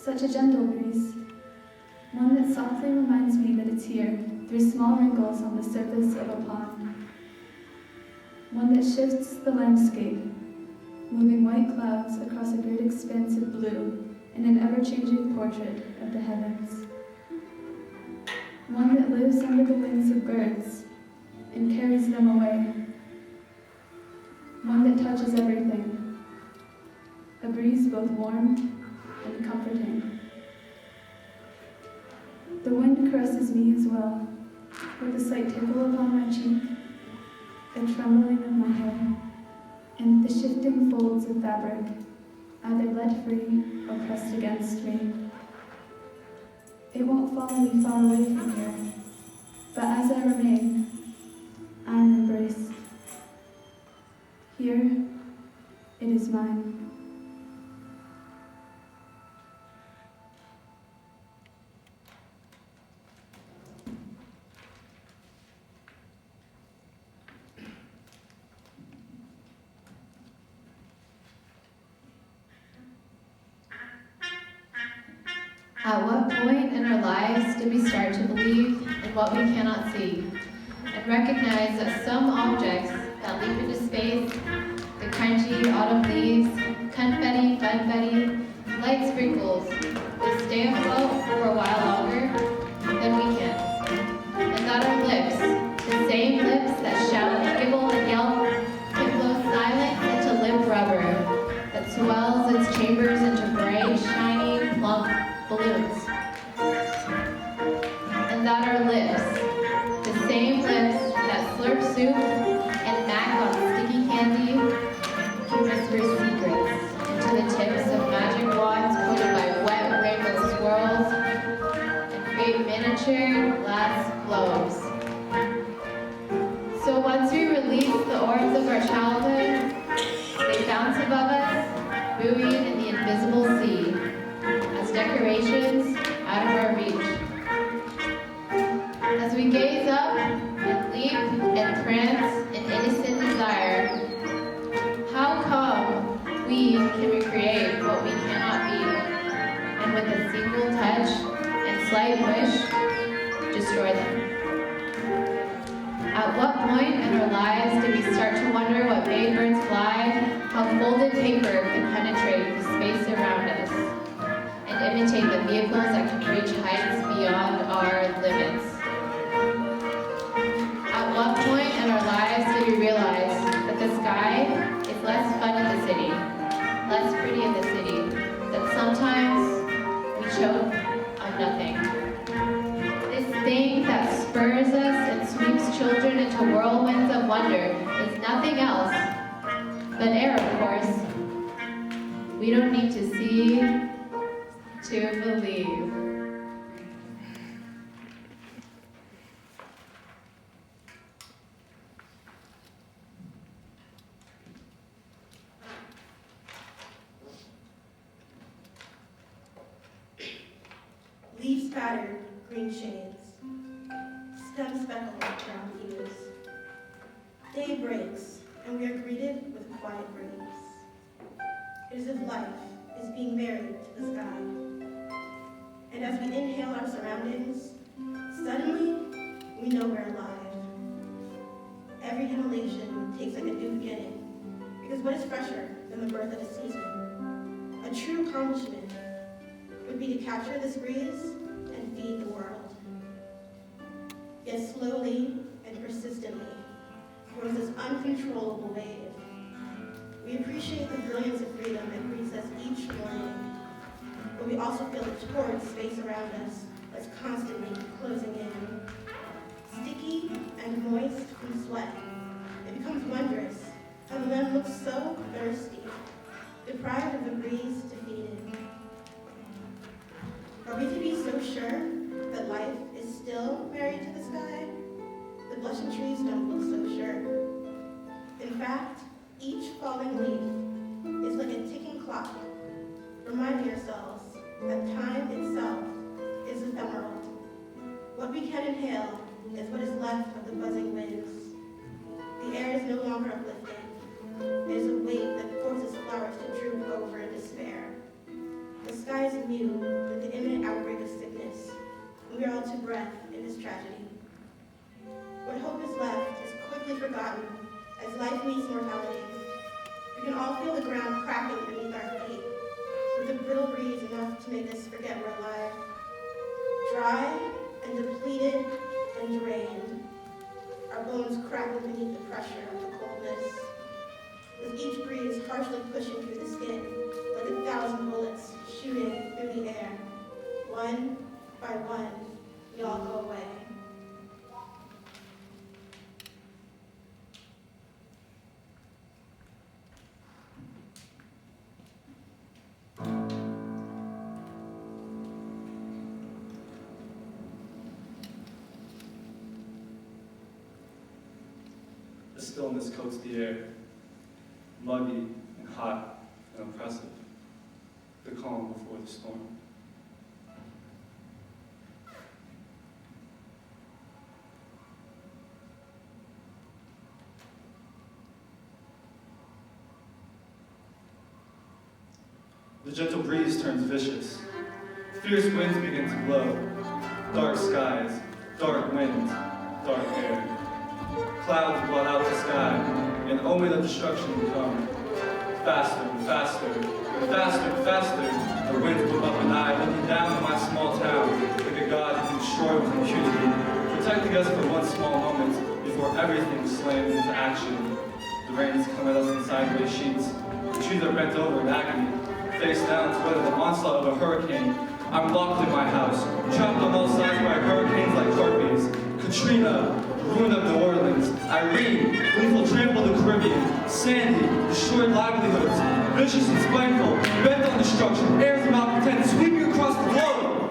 Such a gentle breeze, one that softly reminds me that it's here through small wrinkles on the surface of a pond. One that shifts the landscape, moving white clouds across a great expanse of blue in an ever-changing portrait of the heavens. One that lives under the wings of birds and carries them away. One that touches everything, a breeze both warm and comforting. The wind caresses me as well, with a slight tickle upon my cheek, a trembling of my hair, and the shifting folds of fabric, either let free or pressed against me. It won't follow me far away from here, but as I remain, I am embraced. Here, it is mine. At what point in our lives do we start to believe in what we cannot see and recognize that some objects that leap into space, the crunchy autumn leaves, confetti, funfetti, light sprinkles, will stay afloat for a while longer than we can? And that our lips, the same lips that shout, giggle, and yelp, can blow silence into limp rubber that swells its chambers into bright, shiny, plump balloons. And that our lips, the same lips that slurp soup and mac on sticky candy, can whisper secrets into the tips of magic wands coated by wet rainbow swirls and create miniature glass globes. So once we release the orbs of our childhood, they bounce above us, buoyed in the invisible sea, as decorations out of our reach. As we gaze up and leap and prance in innocent desire, how come we can recreate what we cannot be, and with a single touch and slight wish, destroy them? At what point in our lives do we start to wonder what made birds fly, how folded paper can penetrate the space around us, and imitate the vehicles that can reach heights beyond our limits? At what point in our lives do we realize that the sky is less fun in the city, less pretty in the city, that sometimes we choke on nothing? This thing that spurs us and sweeps children into whirlwinds of wonder is nothing else but air, of course. We don't need to see to believe. Leaves spattered, green shades, stems speckled with brown hues. Day breaks, and we are greeted with quiet breeze. It is as if life is being married to the sky. And as we inhale our surroundings, suddenly we know we're alive. Every inhalation takes like a new beginning, because what is fresher than the birth of a season? A true accomplishment would be to capture this breeze and feed the world. Yet slowly and persistently grows this uncontrollable wave. We appreciate the brilliance of freedom that greets us each morning, but we also feel the torrid space around us that's constantly closing in. Sticky and moist from sweat, it becomes wondrous how the land looks so thirsty, deprived of the breeze to feed it. Are we to be so sure that life is still married to the sky? The blushing trees don't look so sure. In fact, each falling leaf is like a ticking clock, reminding ourselves that time itself is ephemeral. What we can inhale is what is left of the buzzing winds. The air is no longer uplifting. It is a weight that forces flowers to droop over in despair. The sky is eyes knew that the imminent outbreak of sickness, and we are all to breath in this tragedy. What hope is left is quickly forgotten as life meets mortality. We can all feel the ground cracking beneath our feet, with a brittle breeze enough to make us forget we're alive. Dry and depleted and drained, our bones crackle beneath the pressure of the coldness, with each breeze harshly pushing through the skin like 1,000 bullets shooting through the air. One by one, we all go away. The stillness coats the air, muggy and hot and oppressive, the calm before the storm. The gentle breeze turns vicious. Fierce winds begin to blow. Dark skies, dark winds, dark air. Clouds blot out the sky, an omen of destruction will come. Faster and faster, and faster and faster, the winds whip up and I, looking down on my small town, like a god who can destroy with impunity, protecting us for one small moment before everything slams into action. The rains come at us in sideways sheets, the trees are bent over in agony, face down to weather the onslaught of a hurricane. I'm locked in my house, trapped on all sides by hurricanes like harpies. Katrina, the ruin of New Orleans. Irene, lethal trample the Caribbean. Sandy, destroyed livelihoods. Vicious and spiteful, bent on destruction, heirs of malcontent, sweeping across the globe.